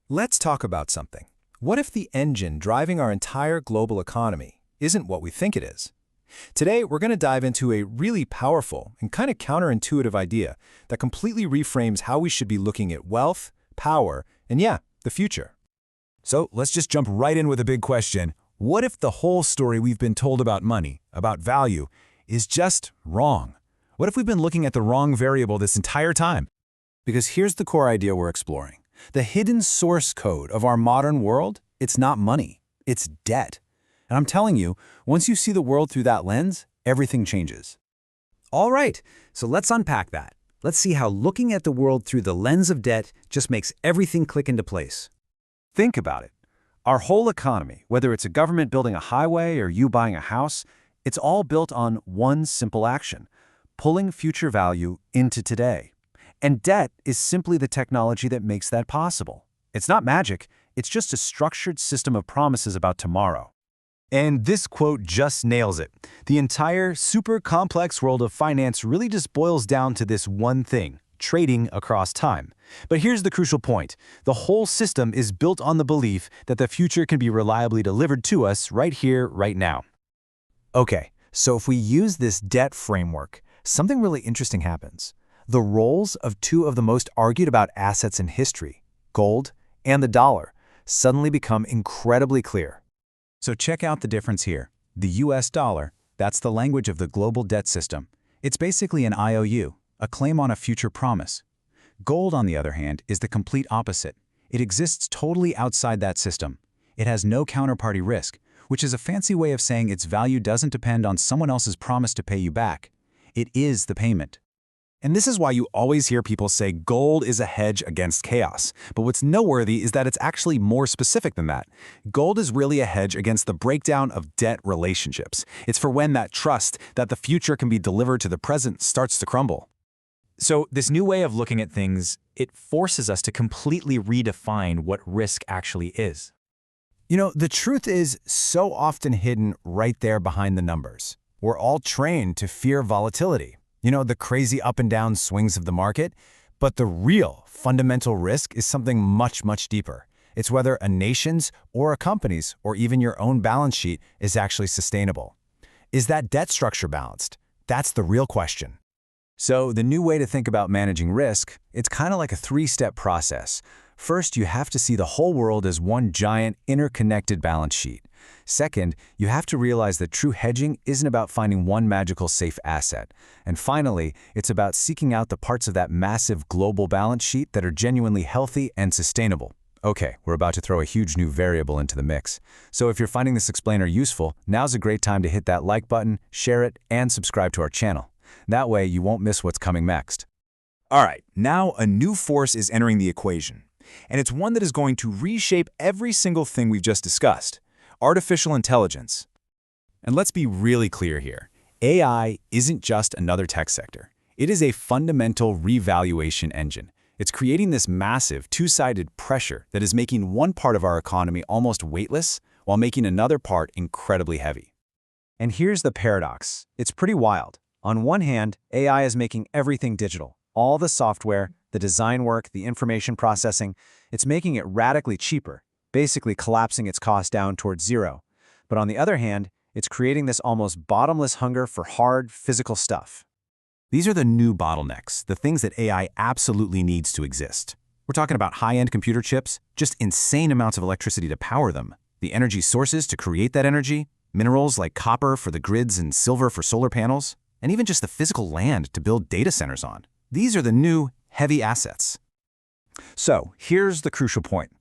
Let's talk about something. What if the engine driving our entire global economy isn't what we think it is? Today, we're going to dive into a really powerful and kind of counterintuitive idea that completely reframes how we should be looking at wealth, power, and yeah, the future. So let's just jump right in with a big question. What if the whole story we've been told about money, about value, is just wrong? What if we've been looking at the wrong variable this entire time? Because here's the core idea we're exploring. The hidden source code of our modern world, it's not money, it's debt. And I'm telling you, once you see the world through that lens, everything changes. All right, so let's unpack that. Let's see how looking at the world through the lens of debt just makes everything click into place. Think about it. Our whole economy, whether it's a government building a highway or you buying a house, it's all built on one simple action: pulling future value into today. And debt is simply the technology that makes that possible. It's not magic, it's just a structured system of promises about tomorrow. And this quote just nails it. The entire super complex world of finance really just boils down to this one thing: trading across time. But here's the crucial point. The whole system is built on the belief that the future can be reliably delivered to us right here, right now. Okay, so if we use this debt framework, something really interesting happens. The roles of two of the most argued about assets in history, gold and the dollar, suddenly become incredibly clear. So check out the difference here. The US dollar, that's the language of the global debt system. It's basically an IOU, a claim on a future promise. Gold, on the other hand, is the complete opposite. It exists totally outside that system. It has no counterparty risk, which is a fancy way of saying its value doesn't depend on someone else's promise to pay you back. It is the payment. And this is why you always hear people say gold is a hedge against chaos. But what's noteworthy is that it's actually more specific than that. Gold is really a hedge against the breakdown of debt relationships. It's for when that trust that the future can be delivered to the present starts to crumble. So this new way of looking at things, it forces us to completely redefine what risk actually is. You know, the truth is so often hidden right there behind the numbers. We're all trained to fear volatility. You know, the crazy up and down swings of the market. But the real fundamental risk is something much, much deeper. It's whether a nation's or a company's or even your own balance sheet is actually sustainable. Is that debt structure balanced? That's the real question. So the new way to think about managing risk, it's kind of like a three-step process. First, you have to see the whole world as one giant, interconnected balance sheet. Second, you have to realize that true hedging isn't about finding one magical safe asset. And finally, it's about seeking out the parts of that massive global balance sheet that are genuinely healthy and sustainable. Okay, we're about to throw a huge new variable into the mix. So if you're finding this explainer useful, now's a great time to hit that like button, share it, and subscribe to our channel. That way, you won't miss what's coming next. All right, now a new force is entering the equation. And it's one that is going to reshape every single thing we've just discussed: artificial intelligence. And let's be really clear here. AI isn't just another tech sector. It is a fundamental revaluation engine. It's creating this massive two-sided pressure that is making one part of our economy almost weightless while making another part incredibly heavy. And here's the paradox. It's pretty wild. On one hand, AI is making everything digital. All the software, the design work, the information processing, it's making it radically cheaper, basically collapsing its cost down towards zero. But on the other hand, it's creating this almost bottomless hunger for hard, physical stuff. These are the new bottlenecks, the things that AI absolutely needs to exist. We're talking about high-end computer chips, just insane amounts of electricity to power them, the energy sources to create that energy, minerals like copper for the grids and silver for solar panels, and even just the physical land to build data centers on. These are the new heavy assets. So here's the crucial point.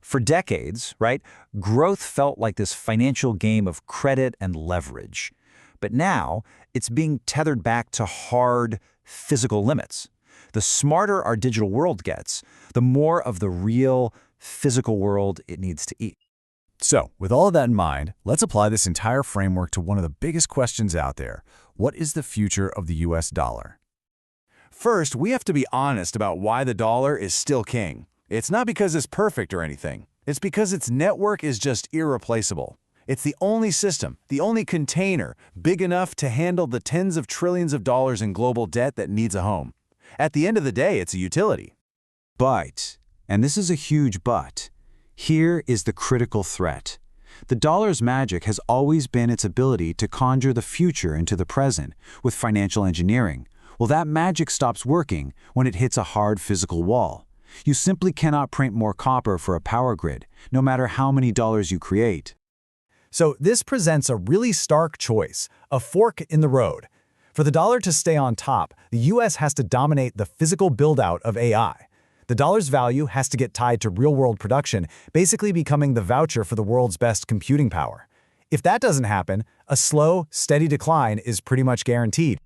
For decades, right, growth felt like this financial game of credit and leverage. But now it's being tethered back to hard physical limits. The smarter our digital world gets, the more of the real physical world it needs to eat. So, with all of that in mind, let's apply this entire framework to one of the biggest questions out there. What is the future of the US dollar? First, we have to be honest about why the dollar is still king. It's not because it's perfect or anything. It's because its network is just irreplaceable. It's the only system, the only container big enough to handle the tens of trillions of dollars in global debt that needs a home. At the end of the day, it's a utility. But And this is a huge but. Here is the critical threat. The dollar's magic has always been its ability to conjure the future into the present with financial engineering. Well, that magic stops working when it hits a hard physical wall. You simply cannot print more copper for a power grid, no matter how many dollars you create. So this presents a really stark choice, a fork in the road. For the dollar to stay on top, the US has to dominate the physical build-out of AI. The dollar's value has to get tied to real-world production, basically becoming the voucher for the world's best computing power. If that doesn't happen, a slow, steady decline is pretty much guaranteed.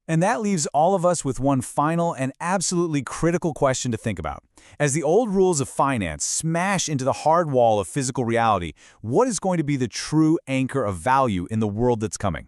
And that leaves all of us with one final and absolutely critical question to think about. As the old rules of finance smash into the hard wall of physical reality, what is going to be the true anchor of value in the world that's coming?